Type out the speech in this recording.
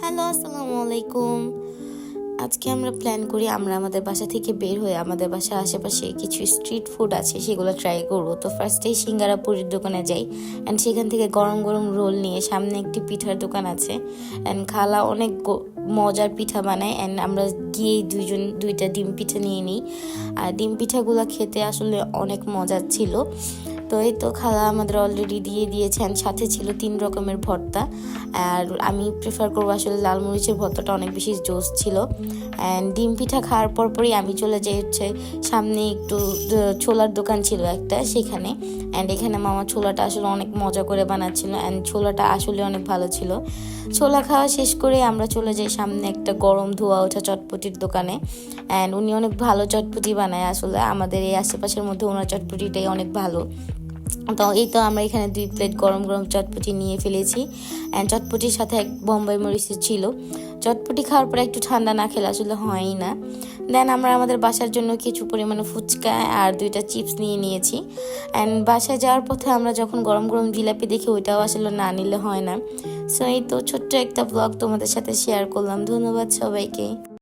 Hello, আসসালামু আলাইকুম। আজকে আমরা প্ল্যান করি আমরা আমাদের বাসা থেকে বের হয়ে আমাদের বাসার আশেপাশে কিছু স্ট্রিট ফুড আছে সেগুলো ট্রাই করব। তো ফার্স্টেই সিঙ্গারা পুরীর দোকানে যাই অ্যান্ড সেখান থেকে গরম গরম রোল নিয়ে সামনে একটি পিঠার দোকান আছে অ্যান্ড খালা অনেক মজার পিঠা বানায় অ্যান্ড আমরা গিয়ে দুইটা ডিম পিঠা নিয়ে নিই। আর ডিম পিঠাগুলো খেতে আসলে অনেক মজার ছিল। তো এই তো খালা আমাদের অলরেডি দিয়ে দিয়েছেন, সাথে ছিল 3 রকমের ভর্তা। আর আমি প্রেফার করবো আসলে লাল মরিচের ভর্তাটা অনেক বেশি জোস ছিল। অ্যান্ড ডিম পিঠা খাওয়ার পরই আমি চলে যাই সামনে একটু ছোলার দোকান ছিল একটা, সেখানে। অ্যান্ড এখানে মামা ছোলাটা আসলে অনেক মজা করে বানাচ্ছিল অ্যান্ড ছোলাটা আসলে অনেক ভালো ছিল। ছোলা খাওয়া শেষ করে আমরা চলে যাই সামনে একটা গরম ধোয়া ওঠা চটপটির দোকানে। অ্যান্ড উনি অনেক ভালো চটপটি বানায়, আসলে আমাদের এই আশেপাশের মধ্যে ওনার চটপটিটাই অনেক ভালো। তো এই তো আমরা এখানে 2 প্লেট গরম গরম চটপটি নিয়ে ফেলেছি অ্যান্ড চটপটির সাথে এক বোম্বাই মরিচ ছিল। চটপটি খাওয়ার পর একটু ঠান্ডা না খেলে আসলে হয়ই না। দেন আমরা আমাদের বাসার জন্য কিছু পরিমাণে ফুচকা আর 2টা চিপস নিয়ে নিয়েছি। অ্যান্ড বাসায় যাওয়ার পথে আমরা যখন গরম গরম জিলাপি দেখি ওইটাও আসলে না নিলে হয় না। সো এই তো ছোট্ট একটা ব্লগ তোমাদের সাথে শেয়ার করলাম। ধন্যবাদ সবাইকে।